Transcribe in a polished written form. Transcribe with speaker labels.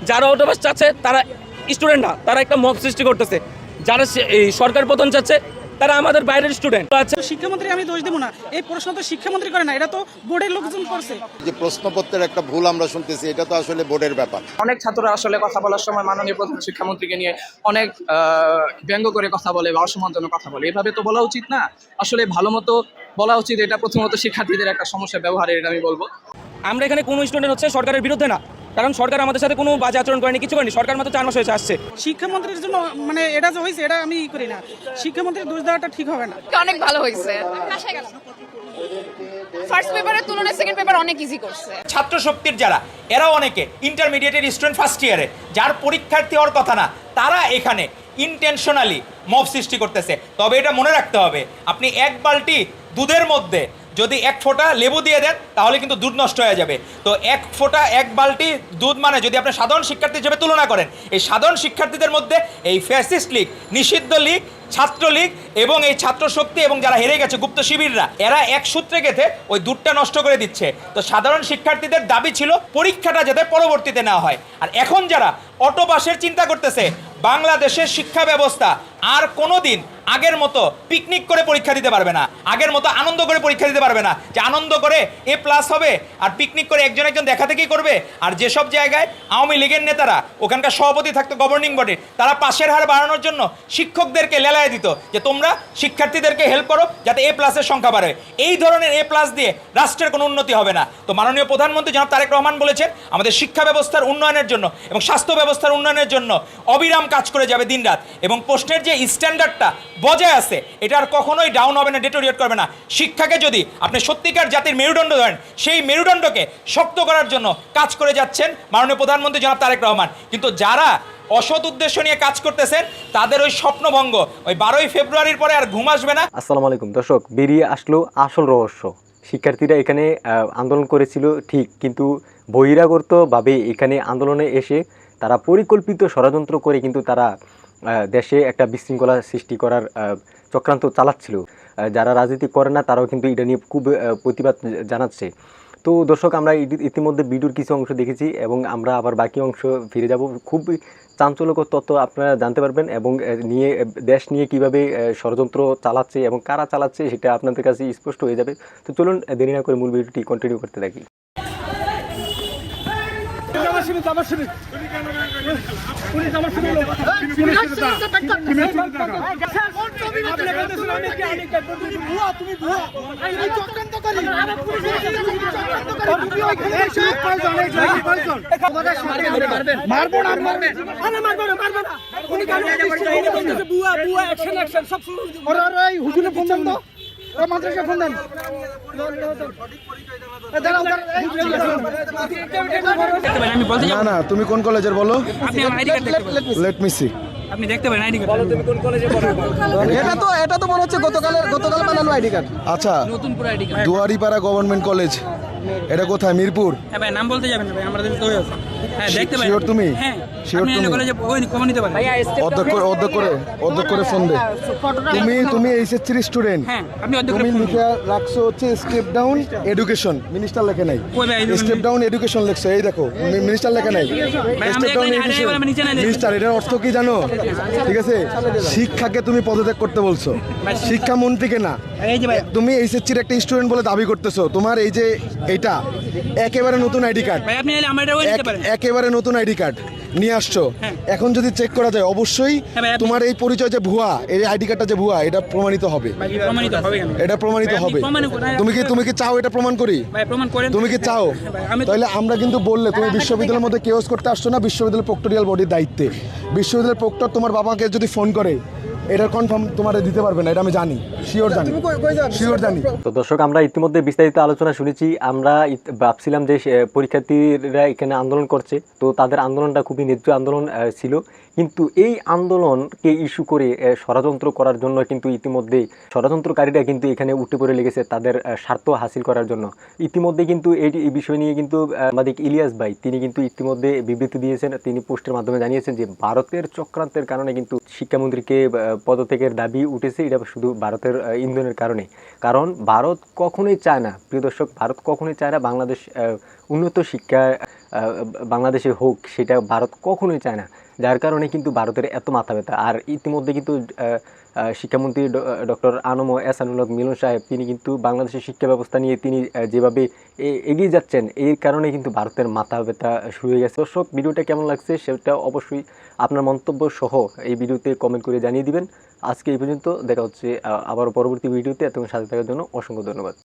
Speaker 1: যারা অটোপাস চাচ্ছে তারা স্টুডেন্ট না, তারা একটা মব সৃষ্টি করতেছে। যারা এই সরকার পতন চাচ্ছে তারা আমাদের বাইরের স্টুডেন্ট আছে।
Speaker 2: শিক্ষামন্ত্রী আমি দোষ দেবো না, এই প্রশ্ন তো শিক্ষামন্ত্রী করে না, এটা তো বোর্ডের লোকজন করছে।
Speaker 3: যে প্রশ্নপত্রের একটা ভুল আমরা শুনতেছি, এটা তো আসলে বোর্ডের ব্যাপার।
Speaker 4: অনেক ছাত্ররা আসলে কথা বলার সময় মাননীয় প্রধান শিক্ষামন্ত্রীকে নিয়ে অনেক ব্যঙ্গ করে কথা বলে বা অসম্মানজনক কথা বলে। এভাবে তো বলা উচিত না, আসলে ভালো মতো বলা উচিত। এটা প্রথমত শিক্ষার্থীদের একটা সমস্যা ব্যবহারের, এটা আমি বলবো।
Speaker 1: আমরা এখানে কোনো স্টুডেন্ট হচ্ছে সরকারের বিরুদ্ধে না, কারণ সরকার আমাদের সাথে কোনো বাজে আচরণ করেনি, কিছু করেনি। সরকার মাত্র 4 মাস হয়েছে আসছে।
Speaker 2: শিক্ষামন্ত্রীর জন্য মানে এটা যে হয়েছে এটা আমি করি না, শিক্ষামন্ত্রীর দোষ দেওয়াটা ঠিক হবে না।
Speaker 5: অনেক ভালো হয়েছে, ফার্স্ট পেপারের তুলনায় সেকেন্ড পেপার অনেক ইজি করছে।
Speaker 6: ছাত্র শক্তির যারা, এরা অনেকে ইন্টারমিডিয়েটের স্টুডেন্ট ফার্স্ট ইয়ারে, যার পরীক্ষার্থী হওয়ার কথা না, তারা এখানে ইন্টেনশনালি মব সৃষ্টি করতেছে। তবে এটা মনে রাখতে হবে, আপনি এক বালতি দুধের মধ্যে যদি 1 ফোঁটা লেবু দিয়ে দেন তাহলে কিন্তু দুধ নষ্ট হয়ে যাবে। তো 1 বালতি দুধ মানে যদি আপনি সাধারণ শিক্ষার্থী হিসেবে তুলনা করেন, এই সাধারণ শিক্ষার্থীদের মধ্যে এই ফ্যাসিস্ট লীগ, নিষিদ্ধ লীগ, ছাত্রলীগ এবং এই ছাত্র শক্তি এবং যারা হেরে গেছে গুপ্ত শিবিররা, এরা এক সূত্রে গেঁথে ওই দুধটা নষ্ট করে দিচ্ছে। তো সাধারণ শিক্ষার্থীদের দাবি ছিল পরীক্ষাটা যাতে পরবর্তীতে নেওয়া হয়। আর এখন যারা অটোপাসের চিন্তা করতেছে, বাংলাদেশের শিক্ষা ব্যবস্থা আর কোনো দিন আগের মতো পিকনিক করে পরীক্ষা দিতে পারবে না, আগের মতো আনন্দ করে পরীক্ষা দিতে পারবে না, যে আনন্দ করে A+ হবে আর পিকনিক করে একজন একজন দেখা থেকেই করবে। আর যেসব জায়গায় আওয়ামী লীগের নেতারা, ওখানকার সভাপতি থাকতো গভর্নিং বডির, তারা পাশের হার বাড়ানোর জন্য শিক্ষকদেরকে লেলায় দিত যে তোমরা শিক্ষার্থীদেরকে হেল্প করো যাতে A+-এর সংখ্যা বাড়ে। এই ধরনের A+ দিয়ে রাষ্ট্রের কোনো উন্নতি হবে না। তো মাননীয় প্রধানমন্ত্রী জনাব তারেক রহমান বলেছেন, আমাদের শিক্ষা ব্যবস্থার উন্নয়নের জন্য এবং স্বাস্থ্য ব্যবস্থার উন্নয়নের জন্য অবিরাম কাজ করে যাবে দিনরাত, এবং প্রশ্নের যে স্ট্যান্ডার্ডটা বজায় আছে এটা আর কখনোই ডাউন হবে না, ডেটোরিয়েট করবে না। শিক্ষাকে যদি আপনি সত্যিকার জাতির মেরুদণ্ড ধরেন, সেই মেরুদণ্ডকে শক্ত করার জন্য কাজ করে যাচ্ছেন মাননীয় প্রধানমন্ত্রী জনাব তারেক রহমান। কিন্তু যারা অসৎ উদ্দেশ্য নিয়ে কাজ করতেছেন, তাদের ওই স্বপ্নভঙ্গ, ওই 12ই ফেব্রুয়ারির পরে আর ঘুম আসবে না।
Speaker 7: আসসালামু আলাইকুম দর্শক, বেরিয়ে আসলো আসল রহস্য। শিক্ষার্থীরা এখানে আন্দোলন করেছিল ঠিক, কিন্তু বহিরাগতভাবে এখানে আন্দোলনে এসে তারা পরিকল্পিত ষড়যন্ত্র করে কিন্তু তারা দেশে একটা বিশৃঙ্খলা সৃষ্টি করার চক্রান্ত চালাচ্ছিল। যারা রাজনীতি করে না তারাও কিন্তু এটা নিয়ে খুব প্রতিবাদ জানাচ্ছে। তো দর্শক, আমরা ইতিমধ্যে ভিডিওর কিছু অংশ দেখেছি এবং আমরা আবার বাকি অংশ ফিরে যাব। খুব চাঞ্চল্যকর তথ্য আপনারা জানতে পারবেন এবং দেশ নিয়ে কিভাবে ষড়যন্ত্র চালাচ্ছে এবং কারা চালাচ্ছে সেটা আপনাদের কাছে স্পষ্ট হয়ে যাবে। তো চলুন দেরি না করে মূল ভিডিওটি কন্টিনিউ করতে থাকি।
Speaker 8: না, তুমি কোন কলেজের বলো? Let me see.
Speaker 2: আপনি দেখতে পারেন আইডি কার্ড। তুমি কোন কলেজে পড়ো?
Speaker 8: এটা তো মনে হচ্ছে গতকাল বানানো আইডি কার্ড। আচ্ছা,
Speaker 2: নতুন পুরো ID card.
Speaker 8: Duaripara government college. এটা কোথায়? মিরপুর?
Speaker 2: হ্যাঁ ভাই, নাম বলতে যাবেন না ভাই, আমরা তো হয়ে আছে। হ্যাঁ দেখতে পারেন।
Speaker 8: শিওর তুমি?
Speaker 2: হ্যাঁ
Speaker 8: শিওর
Speaker 2: আপনি
Speaker 8: তুমি?
Speaker 2: কলেজে ওই কমন নিতে পারেন।
Speaker 8: অর্ধেক করে ফোন দে। তুমি এইচএসসি স্টুডেন্ট?
Speaker 2: হ্যাঁ, আপনি অর্ধেক করে
Speaker 8: তুমি
Speaker 2: ফোন
Speaker 8: লিখে রাখছো হচ্ছে স্টেপ ডাউন এডুকেশন, মিনিস্টার লেখে নাই।
Speaker 2: কই ভাই?
Speaker 8: স্টেপ ডাউন এডুকেশন লিখছো, এই দেখো মিনিস্টার লেখে নাই। স্টেপ ডাউন এডুকেশন মিনিস্টার, এটার অর্থ কি জানো? ঠিক আছে, শিক্ষাকে তুমি পদত্যাগ করতে বলছো, শিক্ষামন্ত্রীকে না।
Speaker 2: এই যে ভাই,
Speaker 8: তুমি এইচএসসির একটা স্টুডেন্ট বলে দাবি করতেছো, তোমার এই যে এইটা একেবারে নতুন আইডি কার্ড,
Speaker 2: ভাই আপনি আমার এটা ওই নিতে পারেন।
Speaker 8: একেবারে নতুন আইডি কার্ড নিয়ে আসছো। এখন যদি চেক করা যায় অবশ্যই তোমার এই পরিচয় যে ভুয়া, এই আইডি কার্ডটা যে ভুয়া, এটা প্রমাণিত হবে।
Speaker 2: প্রমাণিত হবে কেন?
Speaker 8: এটা প্রমাণিত হবে। তুমি কি চাও এটা প্রমাণ করি?
Speaker 2: ভাই প্রমাণ করেন।
Speaker 8: তুমি কি চাও? তাহলে আমরা কিন্তু বললে তুমি বিশ্ববিদ্যালয়ের মধ্যে কেওস করতে আসছো না, বিশ্ববিদ্যালয় প্রক্টোরিয়াল বডির দায়িত্বে। বিশ্ববিদ্যালয়ের প্রক্টর তোমার বাবাকে যদি ফোন করে, এটা কনফার্ম তোমার দিতে পারবে না, এটা আমি জানি, শিওর জানি।
Speaker 7: তো দর্শক, আমরা ইতিমধ্যে বিস্তারিত আলোচনা শুনেছি। আমরা ভাবছিলাম যে পরীক্ষার্থীরা এখানে আন্দোলন করছে, তো তাদের আন্দোলনটা খুবই ন্যায্য আন্দোলন ছিল, কিন্তু এই আন্দোলনকে ইস্যু করে ষড়যন্ত্র করার জন্য কিন্তু ইতিমধ্যে ষড়যন্ত্রকারীরা কিন্তু এখানে উঠে পড়ে লেগেছে তাদের স্বার্থ হাসিল করার জন্য। ইতিমধ্যে কিন্তু এই বিষয় নিয়ে কিন্তু আমাদের ইলিয়াস ভাই তিনি কিন্তু ইতিমধ্যে বিবৃতি দিয়েছেন। তিনি পোস্টের মাধ্যমে জানিয়েছেন যে ভারতের চক্রান্তের কারণে কিন্তু শিক্ষামন্ত্রীকে পদত্যাগের দাবি উঠেছে, এটা শুধু ভারতের ইন্ধনের কারণে। কারণ ভারত কখনোই চায় না, প্রিয় দর্শক, ভারত কখনোই চায় না বাংলাদেশ উন্নত শিক্ষা বাংলাদেশে হোক, সেটা ভারত কখনোই চায় না, যার কারণে কিন্তু ভারতের এত মাথা ব্যথা। আর ইতিমধ্যে কিন্তু শিক্ষামন্ত্রী ডক্টর আনম এহসানুল হক মিলন সাহেব তিনি কিন্তু বাংলাদেশের শিক্ষা ব্যবস্থা নিয়ে তিনি যেভাবে এগিয়ে যাচ্ছেন, এর কারণে কিন্তু ভারতের মাথা ব্যথা শুরু হয়ে গেছে। দর্শক, ভিডিওটা কেমন লাগছে সেটা অবশ্যই আপনার মন্তব্য সহ এই ভিডিওতে কমেন্ট করে জানিয়ে দিবেন। আজকে এই পর্যন্ত, দেখা হচ্ছে আবার পরবর্তী ভিডিওতে। এতক্ষণ সাথে থাকার জন্য অসংখ্য ধন্যবাদ।